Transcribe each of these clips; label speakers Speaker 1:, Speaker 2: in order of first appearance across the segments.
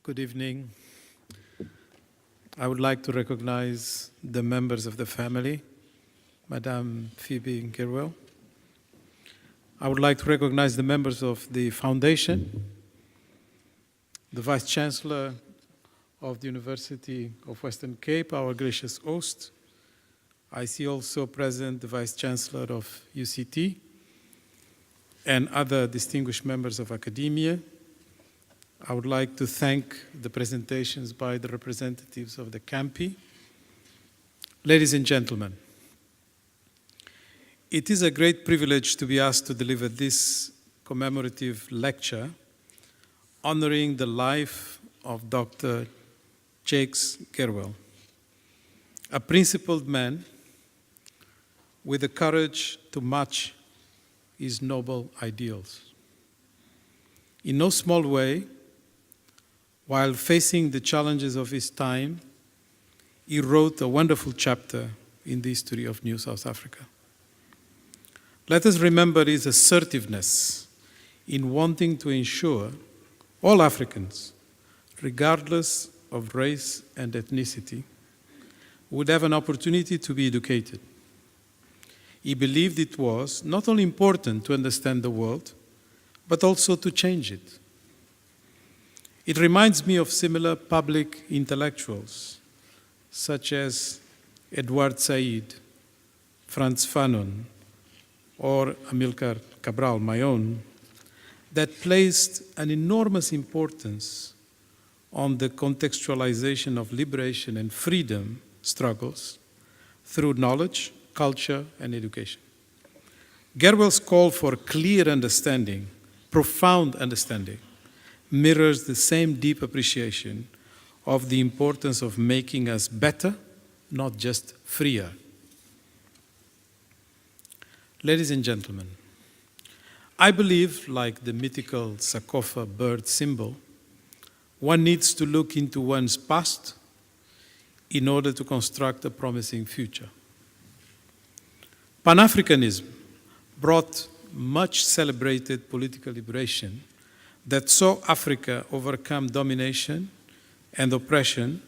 Speaker 1: Good evening. I would like to recognize the members of the family, Madame Phoebe Gerwel. I would like to recognize the members of the foundation, the Vice Chancellor of the University of Western Cape, our gracious host. I see also present the Vice Chancellor of UCT and other distinguished members of academia. I would like to thank the presentations by the representatives of the campi. Ladies and gentlemen, it is a great privilege to be asked to deliver this commemorative lecture honoring the life of Dr. Jakes Gerwel, a principled man with the courage to match his noble ideals. In no small way, while facing the challenges of his time, he wrote a wonderful chapter in the history of New South Africa. Let us remember his assertiveness in wanting to ensure all Africans, regardless of race and ethnicity, would have an opportunity to be educated. He believed it was not only important to understand the world, but also to change it. It reminds me of similar public intellectuals, such as Edward Said, Frantz Fanon, or Amilcar Cabral, my own, that placed an enormous importance on the contextualization of liberation and freedom struggles through knowledge, culture, and education. Gerwel's call for clear understanding, profound understanding, mirrors the same deep appreciation of the importance of making us better, not just freer. Ladies and gentlemen, I believe, like the mythical Sakofa bird symbol, one needs to look into one's past in order to construct a promising future. Pan-Africanism brought much celebrated political liberation that saw Africa overcome domination and oppression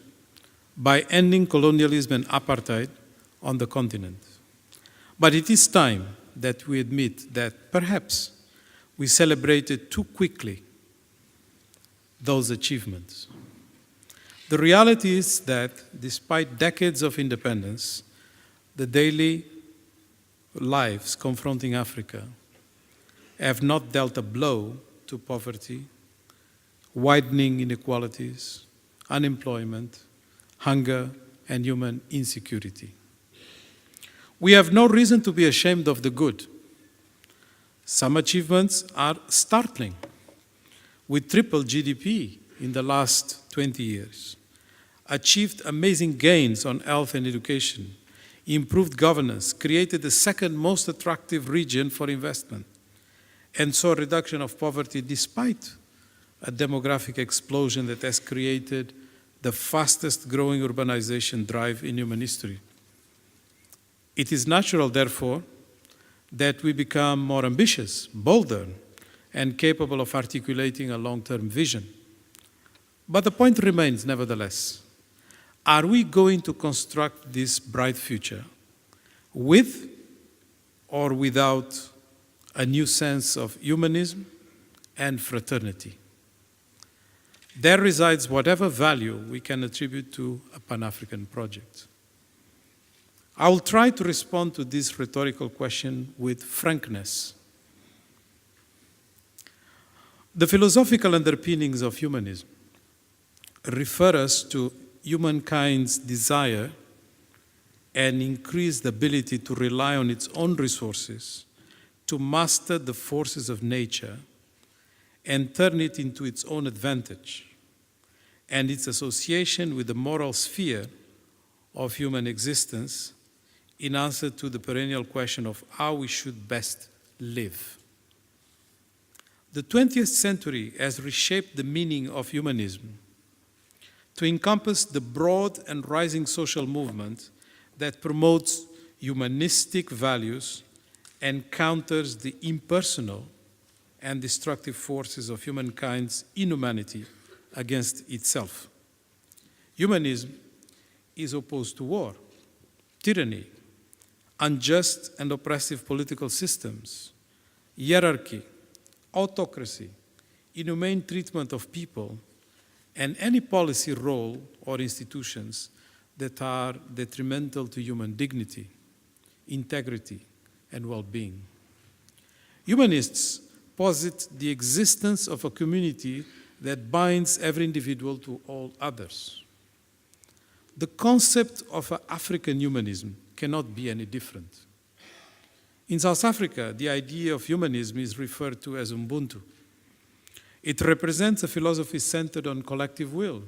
Speaker 1: by ending colonialism and apartheid on the continent. But it is time that we admit that perhaps we celebrated too quickly those achievements. The reality is that despite decades of independence, the daily lives confronting Africa have not dealt a blow to poverty, widening inequalities, unemployment, hunger, and human insecurity. We have no reason to be ashamed of the good. Some achievements are startling, with triple GDP in the last 20 years, achieved amazing gains on health and education, improved governance, created the second most attractive region for investment, and saw a reduction of poverty despite a demographic explosion that has created the fastest growing urbanization drive in human history. It is natural, therefore, that we become more ambitious, bolder, and capable of articulating a long-term vision. But the point remains, nevertheless, are we going to construct this bright future with or without a new sense of humanism and fraternity? There resides whatever value we can attribute to a Pan-African project. I will try to respond to this rhetorical question with frankness. The philosophical underpinnings of humanism refer us to humankind's desire and increased ability to rely on its own resources to master the forces of nature and turn it into its own advantage, and its association with the moral sphere of human existence in answer to the perennial question of how we should best live. The 20th century has reshaped the meaning of humanism to encompass the broad and rising social movement that promotes humanistic values and counters the impersonal and destructive forces of humankind's inhumanity against itself. Humanism is opposed to war, tyranny, unjust and oppressive political systems, hierarchy, autocracy, inhumane treatment of people, and any policy role or institutions that are detrimental to human dignity, integrity, and well-being. Humanists posit the existence of a community that binds every individual to all others. The concept of African humanism cannot be any different. In South Africa, the idea of humanism is referred to as Ubuntu. It represents a philosophy centered on collective will,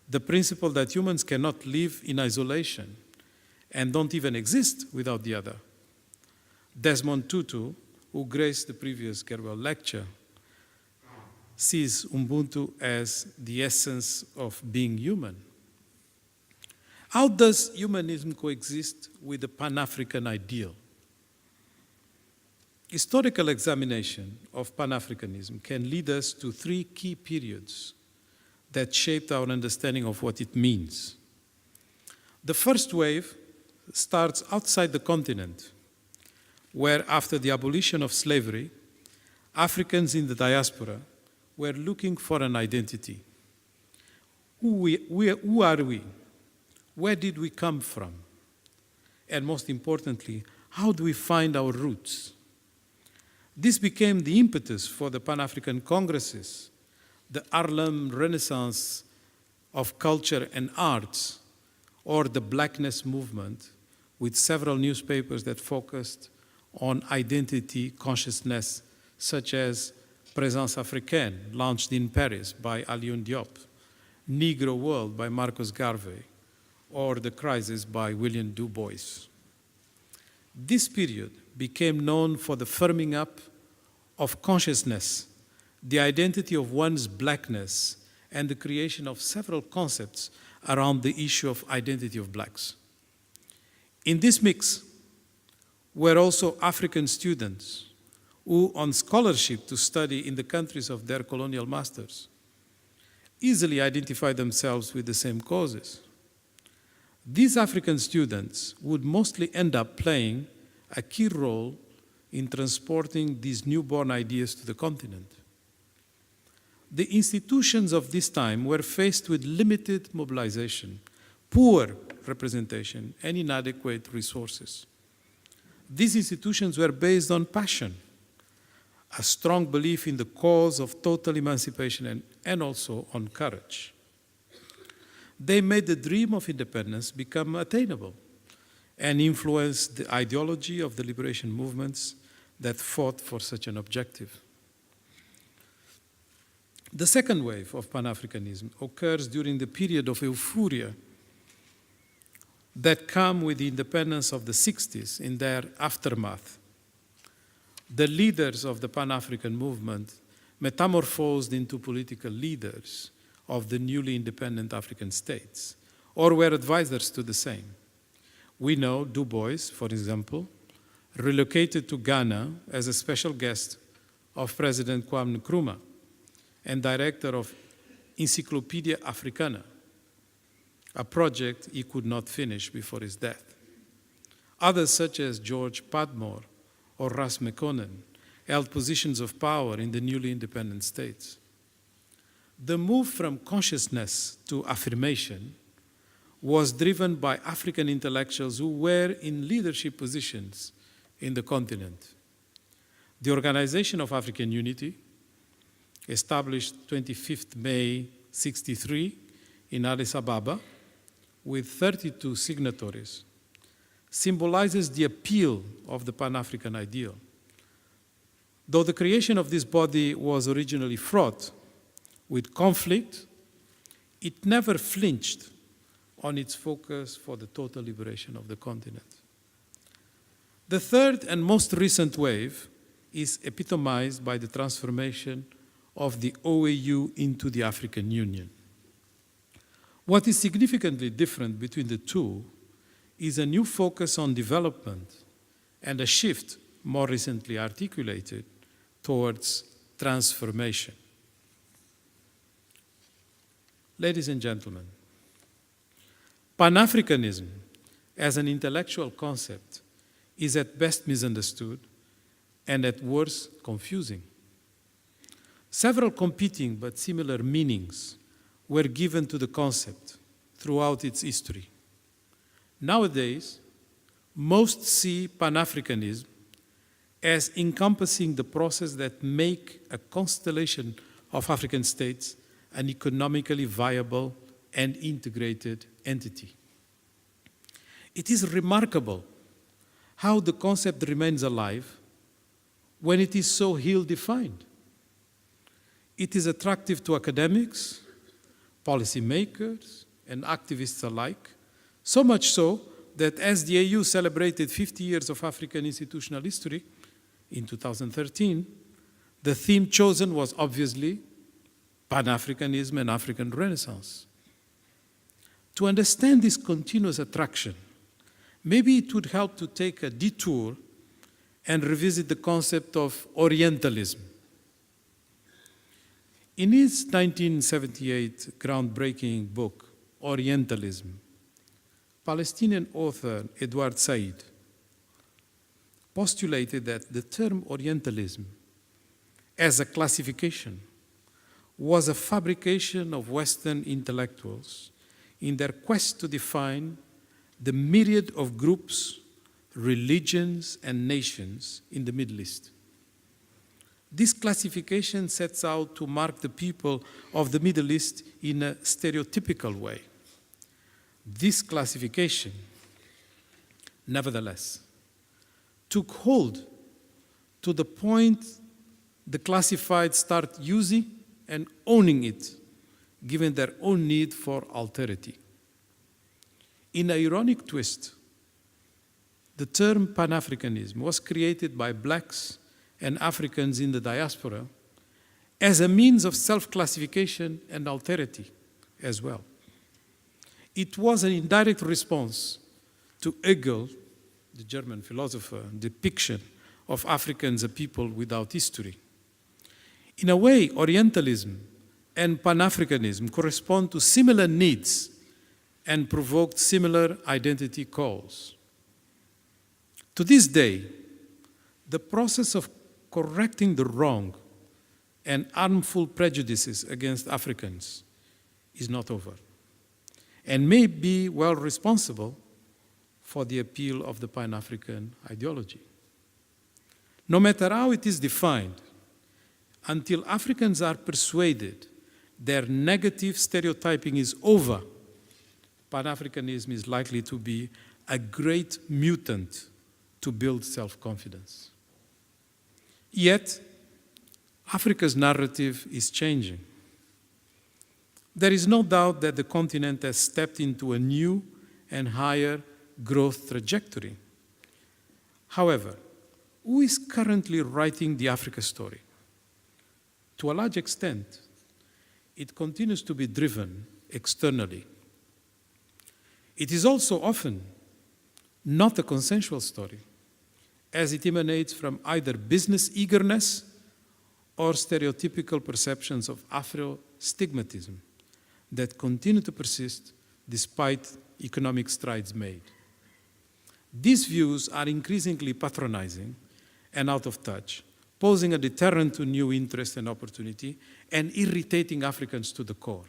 Speaker 1: the principle that humans cannot live in isolation and don't even exist without the other. Desmond Tutu, who graced the previous Gerwel lecture, sees Ubuntu as the essence of being human. How does humanism coexist with the Pan-African ideal? Historical examination of Pan-Africanism can lead us to three key periods that shaped our understanding of what it means. The first wave starts outside the continent, where after the abolition of slavery, Africans in the diaspora were looking for an identity. Who are we? Where did we come from? And most importantly, how do we find our roots? This became the impetus for the Pan-African Congresses, the Harlem Renaissance of Culture and Arts, or the Blackness Movement, with several newspapers that focused on identity consciousness, such as Présence Africaine, launched in Paris by Alioune Diop, Negro World by Marcus Garvey, or The Crisis by William Du Bois. This period became known for the firming up of consciousness, the identity of one's blackness, and the creation of several concepts around the issue of identity of blacks. In this mix were also African students who, on scholarship to study in the countries of their colonial masters, easily identified themselves with the same causes. These African students would mostly end up playing a key role in transporting these newborn ideas to the continent. The institutions of this time were faced with limited mobilization, poor representation, and inadequate resources. These institutions were based on passion, a strong belief in the cause of total emancipation, and also on courage. They made the dream of independence become attainable and influenced the ideology of the liberation movements that fought for such an objective. The second wave of Pan-Africanism occurs during the period of euphoria that came with the independence of the 60s in their aftermath. The leaders of the Pan-African movement metamorphosed into political leaders of the newly independent African states, or were advisors to the same. We know Du Bois, for example, relocated to Ghana as a special guest of President Kwame Nkrumah and director of Encyclopedia Africana, a project he could not finish before his death. Others, such as George Padmore or Ras Mekonnen, held positions of power in the newly independent states. The move from consciousness to affirmation was driven by African intellectuals who were in leadership positions in the continent. The Organization of African Unity, established 25th May 63 in Addis Ababa with 32 signatories, symbolizes the appeal of the Pan-African ideal. Though the creation of this body was originally fraught with conflict, it never flinched on its focus for the total liberation of the continent. The third and most recent wave is epitomized by the transformation of the OAU into the African Union. What is significantly different between the two is a new focus on development and a shift, more recently articulated, towards transformation. Ladies and gentlemen, Pan-Africanism as an intellectual concept is at best misunderstood and at worst confusing. Several competing but similar meanings were given to the concept throughout its history. Nowadays, most see Pan-Africanism as encompassing the process that make a constellation of African states an economically viable and integrated entity. It is remarkable how the concept remains alive when it is so ill-defined. It is attractive to academics, policymakers, and activists alike, so much so that as the AU celebrated 50 years of African institutional history in 2013, the theme chosen was obviously Pan-Africanism and African Renaissance. To understand this continuous attraction, maybe it would help to take a detour and revisit the concept of Orientalism. In his 1978 groundbreaking book, Orientalism, Palestinian author Edward Said postulated that the term Orientalism as a classification was a fabrication of Western intellectuals in their quest to define the myriad of groups, religions, and nations in the Middle East. This classification sets out to mark the people of the Middle East in a stereotypical way. This classification, nevertheless, took hold to the point the classified start using and owning it, given their own need for alterity. In an ironic twist, the term Pan-Africanism was created by blacks and Africans in the diaspora as a means of self-classification and alterity as well. It was an indirect response to Hegel, the German philosopher, depiction of Africans as a people without history. In a way, Orientalism and Pan-Africanism correspond to similar needs and provoked similar identity calls. To this day, the process of correcting the wrong and harmful prejudices against Africans is not over, and may be well responsible for the appeal of the Pan-African ideology. No matter how it is defined, until Africans are persuaded their negative stereotyping is over, Pan-Africanism is likely to be a great mutant to build self-confidence. Yet, Africa's narrative is changing. There is no doubt that the continent has stepped into a new and higher growth trajectory. However, who is currently writing the Africa story? To a large extent, it continues to be driven externally. It is also often not a consensual story, as it emanates from either business eagerness or stereotypical perceptions of Afro-stigmatism that continue to persist despite economic strides made. These views are increasingly patronizing and out of touch, posing a deterrent to new interest and opportunity and irritating Africans to the core.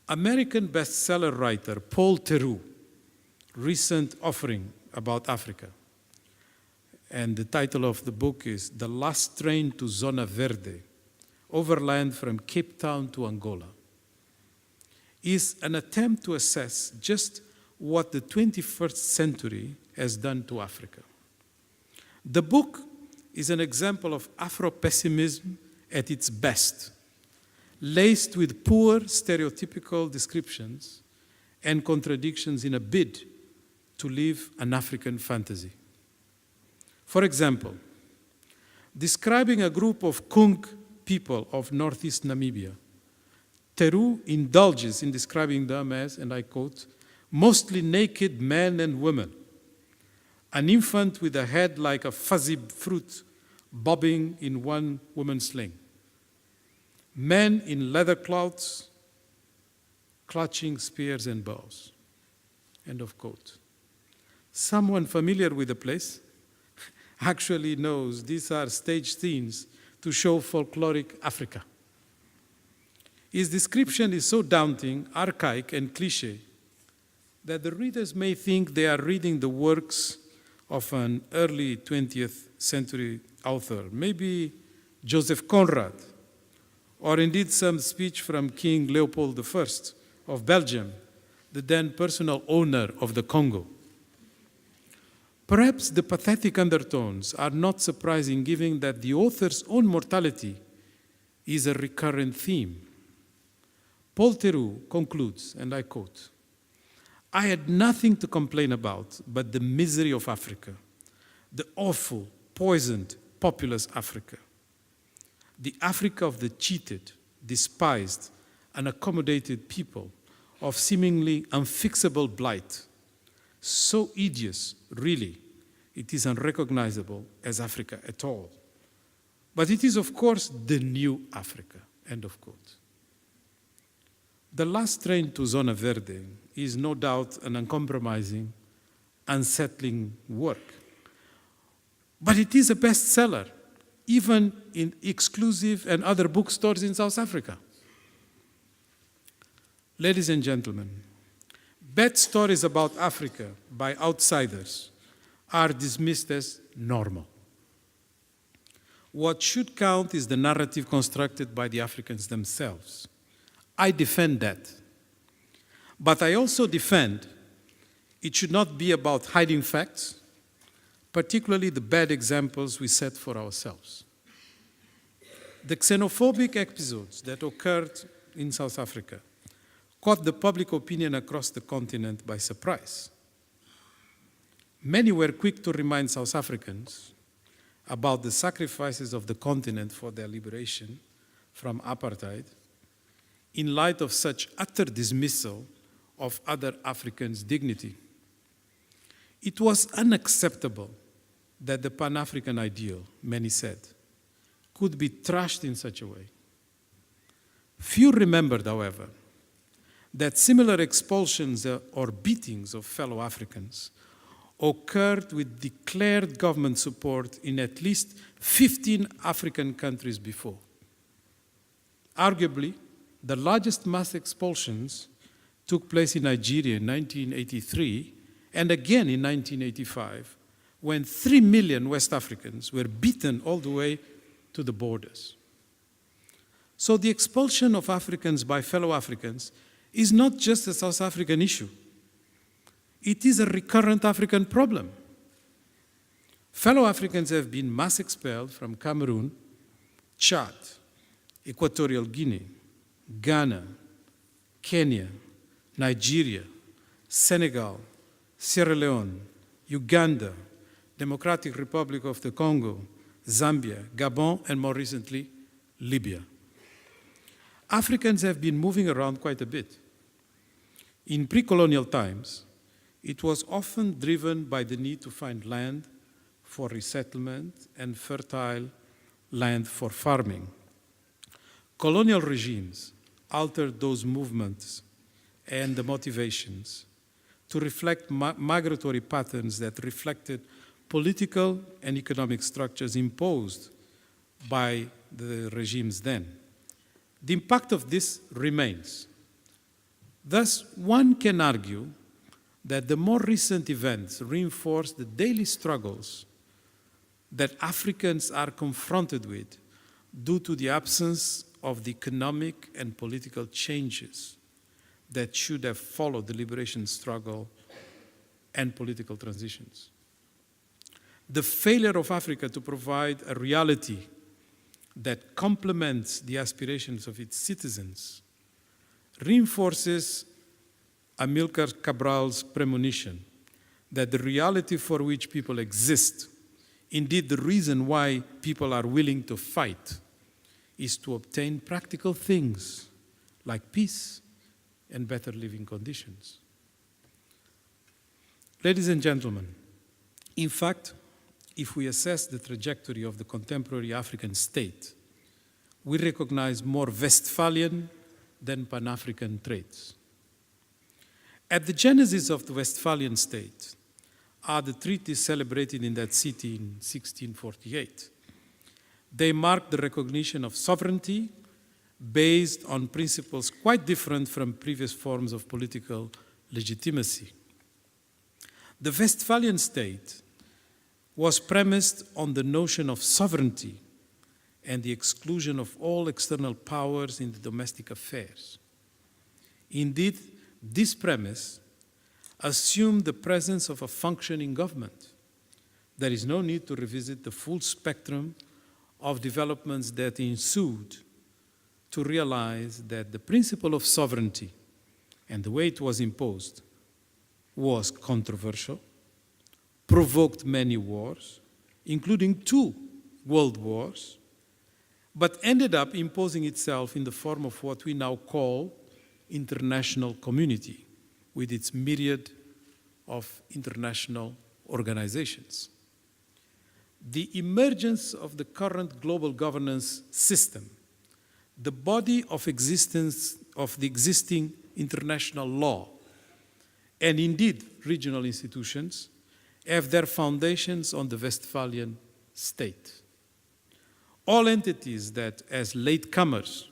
Speaker 1: American bestseller writer Paul Theroux recent offering about Africa, and the title of the book is The Last Train to Zona Verde, Overland from Cape Town to Angola, is an attempt to assess just what the 21st century has done to Africa. The book is an example of Afro-pessimism at its best, laced with poor stereotypical descriptions and contradictions in a bid to live an African fantasy. For example, describing a group of Kung people of northeast Namibia, Theroux indulges in describing them as, and I quote, mostly naked men and women, an infant with a head like a fuzzy fruit bobbing in one woman's sling. Men in leather cloths, clutching spears and bows. End of quote. Someone familiar with the place actually knows these are stage scenes to show folkloric Africa. His description is so daunting, archaic, and cliché that the readers may think they are reading the works of an early 20th century author, maybe Joseph Conrad, or indeed some speech from King Leopold I of Belgium, the then personal owner of the Congo. Perhaps the pathetic undertones are not surprising given that the author's own mortality is a recurrent theme. Paul Theroux concludes, and I quote, "I had nothing to complain about but the misery of Africa, the awful, poisoned, populous Africa, the Africa of the cheated, despised, unaccommodated people of seemingly unfixable blight, so hideous, really, it is unrecognizable as Africa at all. But it is, of course, the new Africa," end of quote. The Last Train to Zona Verde is no doubt an uncompromising, unsettling work. But it is a bestseller, even in exclusive and other bookstores in South Africa. Ladies and gentlemen, bad stories about Africa by outsiders are dismissed as normal. What should count is the narrative constructed by the Africans themselves. I defend that. But I also defend it should not be about hiding facts, particularly the bad examples we set for ourselves. The xenophobic episodes that occurred in South Africa caught the public opinion across the continent by surprise. Many were quick to remind South Africans about the sacrifices of the continent for their liberation from apartheid, in light of such utter dismissal of other Africans' dignity. It was unacceptable that the Pan-African ideal, many said, could be trashed in such a way. Few remembered, however, that similar expulsions or beatings of fellow Africans occurred with declared government support in at least 15 African countries before. Arguably, the largest mass expulsions took place in Nigeria in 1983 and again in 1985, when 3 million West Africans were beaten all the way to the borders. So the expulsion of Africans by fellow Africans is not just a South African issue. It is a recurrent African problem. Fellow Africans have been mass expelled from Cameroon, Chad, Equatorial Guinea, Ghana, Kenya, Nigeria, Senegal, Sierra Leone, Uganda, Democratic Republic of the Congo, Zambia, Gabon, and more recently, Libya. Africans have been moving around quite a bit. In pre-colonial times, it was often driven by the need to find land for resettlement and fertile land for farming. Colonial regimes altered those movements and the motivations to reflect migratory patterns that reflected political and economic structures imposed by the regimes then. The impact of this remains. Thus, one can argue that the more recent events reinforce the daily struggles that Africans are confronted with due to the absence of the economic and political changes that should have followed the liberation struggle and political transitions. The failure of Africa to provide a reality that complements the aspirations of its citizens reinforces Amilcar Cabral's premonition that the reality for which people exist, indeed the reason why people are willing to fight, is to obtain practical things like peace and better living conditions. Ladies and gentlemen, in fact, if we assess the trajectory of the contemporary African state, we recognize more Westphalian than Pan-African traits. At the genesis of the Westphalian state are the treaties celebrated in that city in 1648. They mark the recognition of sovereignty based on principles quite different from previous forms of political legitimacy. The Westphalian state was premised on the notion of sovereignty and the exclusion of all external powers in the domestic affairs. Indeed, this premise assumed the presence of a functioning government. There is no need to revisit the full spectrum of developments that ensued to realize that the principle of sovereignty and the way it was imposed was controversial, provoked many wars, including 2 world wars, but ended up imposing itself in the form of what we now call international community, with its myriad of international organizations. The emergence of the current global governance system, the body of existence of the existing international law, and indeed regional institutions, have their foundations on the Westphalian state. All entities that, as latecomers,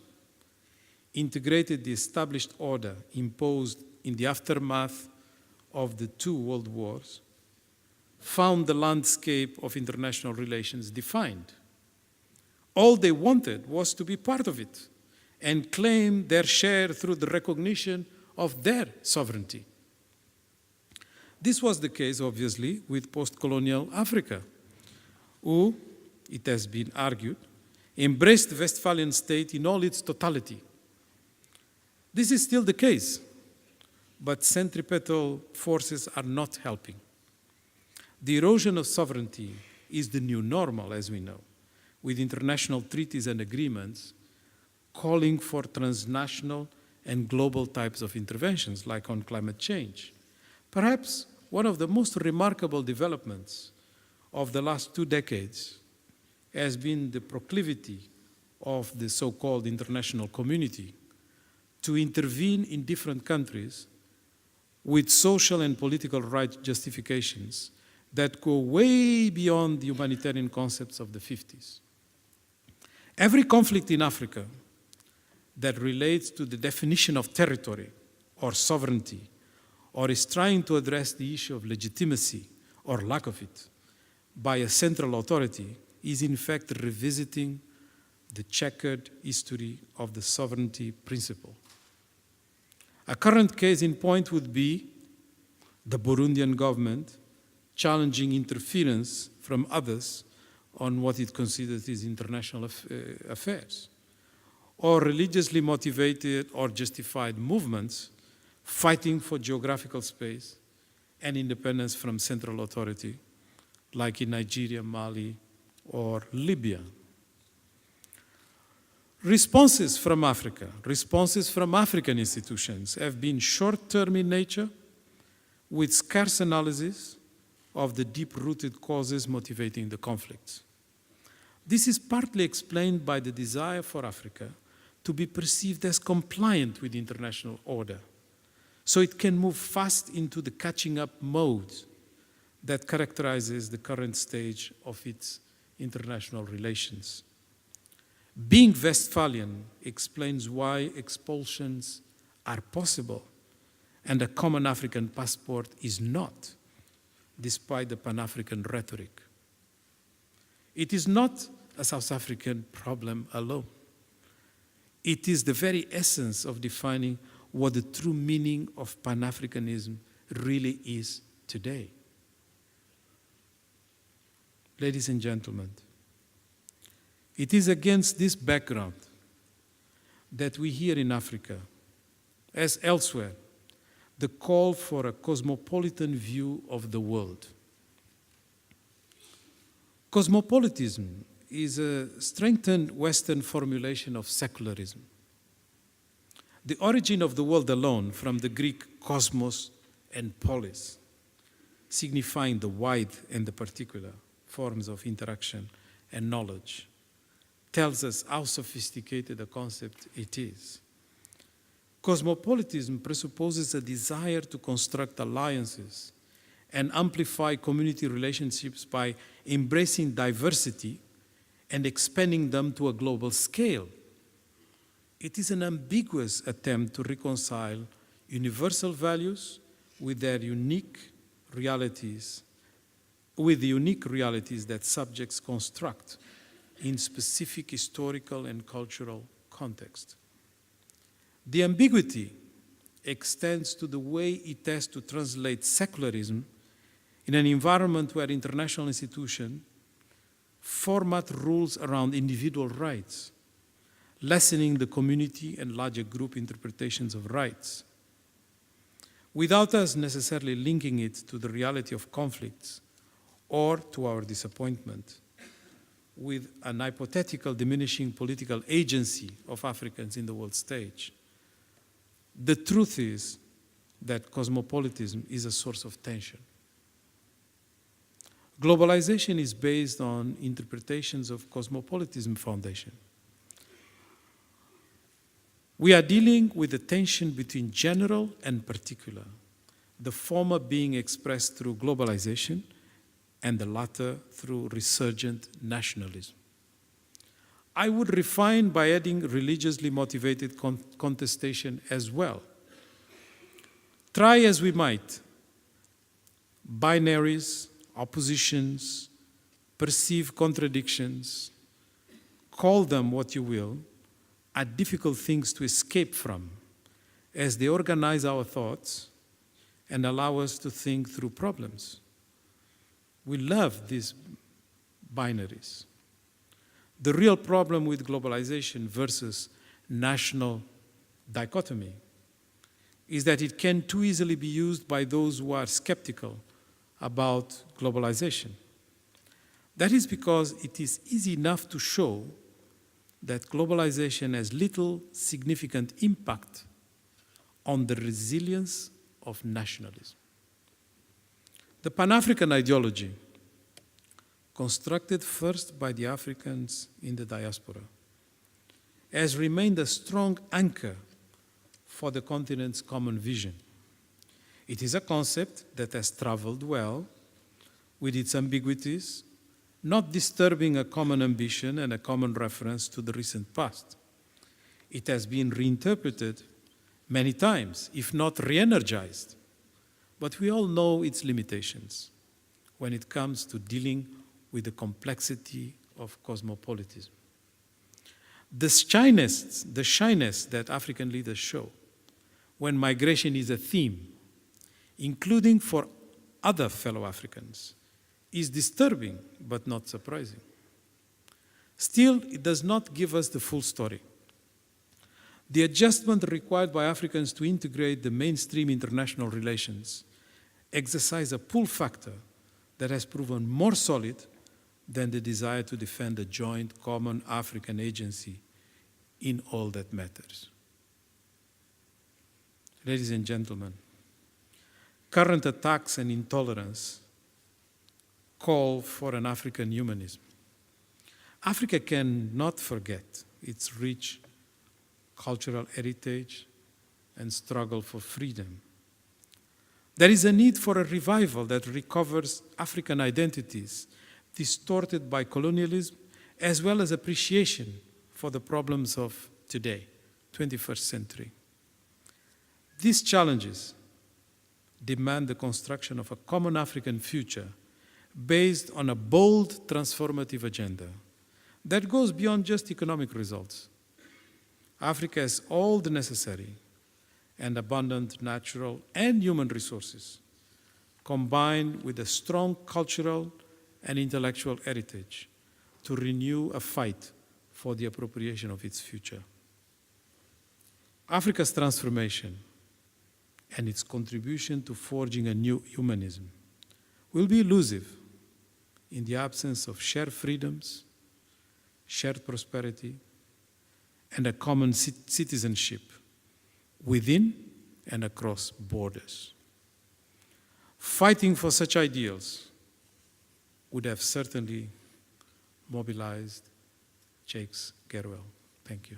Speaker 1: integrated the established order imposed in the aftermath of the 2 world wars, found the landscape of international relations defined. All they wanted was to be part of it and claim their share through the recognition of their sovereignty. This was the case, obviously, with post-colonial Africa, who, it has been argued, embraced the Westphalian state in all its totality. This is still the case, but centripetal forces are not helping. The erosion of sovereignty is the new normal, as we know, with international treaties and agreements calling for transnational and global types of interventions, like on climate change. Perhaps one of the most remarkable developments of the last 2 decades has been the proclivity of the so-called international community to intervene in different countries with social and political right justifications that go way beyond the humanitarian concepts of the 50s. Every conflict in Africa that relates to the definition of territory or sovereignty, or is trying to address the issue of legitimacy or lack of it by a central authority, is in fact revisiting the checkered history of the sovereignty principle. A current case in point would be the Burundian government challenging interference from others on what it considers its international affairs, or religiously motivated or justified movements fighting for geographical space and independence from central authority, like in Nigeria, Mali, or Libya. Responses from Africa, responses from African institutions have been short-term in nature, with scarce analysis of the deep-rooted causes motivating the conflicts. This is partly explained by the desire for Africa to be perceived as compliant with international order, so it can move fast into the catching-up mode that characterizes the current stage of its international relations. Being Westphalian explains why expulsions are possible and a common African passport is not, despite the Pan-African rhetoric. It is not a South African problem alone. It is the very essence of defining what the true meaning of Pan-Africanism really is today. Ladies and gentlemen, it is against this background that we hear in Africa, as elsewhere, the call for a cosmopolitan view of the world. Cosmopolitanism is a strengthened Western formulation of secularism. The origin of the world alone, from the Greek cosmos and polis, signifying the wide and the particular forms of interaction and knowledge, tells us how sophisticated a concept it is. Cosmopolitanism presupposes a desire to construct alliances and amplify community relationships by embracing diversity and expanding them to a global scale. It is an ambiguous attempt to reconcile universal values with their unique realities, with the unique realities that subjects construct in specific historical and cultural context. The ambiguity extends to the way it has to translate secularism in an environment where international institutions format rules around individual rights, lessening the community and larger group interpretations of rights, without us necessarily linking it to the reality of conflicts or to our disappointment with an hypothetical diminishing political agency of Africans in the world stage. The truth is that cosmopolitanism is a source of tension. Globalization is based on interpretations of cosmopolitanism foundation. We are dealing with the tension between general and particular, the former being expressed through globalization and the latter through resurgent nationalism. I would refine by adding religiously motivated contestation as well. Try as we might, binaries, oppositions, perceived contradictions, call them what you will, are difficult things to escape from as they organize our thoughts and allow us to think through problems. We love these binaries. The real problem with globalization versus national dichotomy is that it can too easily be used by those who are skeptical about globalization. That is because it is easy enough to show that globalization has little significant impact on the resilience of nationalism. The Pan-African ideology, constructed first by the Africans in the diaspora, has remained a strong anchor for the continent's common vision. It is a concept that has traveled well with its ambiguities, not disturbing a common ambition and a common reference to the recent past. It has been reinterpreted many times, if not re-energized, but we all know its limitations when it comes to dealing with the complexity of cosmopolitanism. The shyness that African leaders show when migration is a theme, including for other fellow Africans, is disturbing but not surprising. Still, it does not give us the full story. The adjustment required by Africans to integrate the mainstream international relations exercise a pull factor that has proven more solid than the desire to defend a joint common African agency in all that matters. Ladies and gentlemen, current attacks and intolerance call for an African humanism. Africa cannot forget its rich cultural heritage and struggle for freedom. There is a need for a revival that recovers African identities distorted by colonialism, as well as appreciation for the problems of today, 21st century. These challenges demand the construction of a common African future based on a bold transformative agenda that goes beyond just economic results. Africa has all the necessary and abundant natural and human resources, combined with a strong cultural and intellectual heritage, to renew a fight for the appropriation of its future. Africa's transformation and its contribution to forging a new humanism will be elusive in the absence of shared freedoms, shared prosperity, and a common citizenship within and across borders. Fighting for such ideals would have certainly mobilized Jakes Gerwel. Thank you.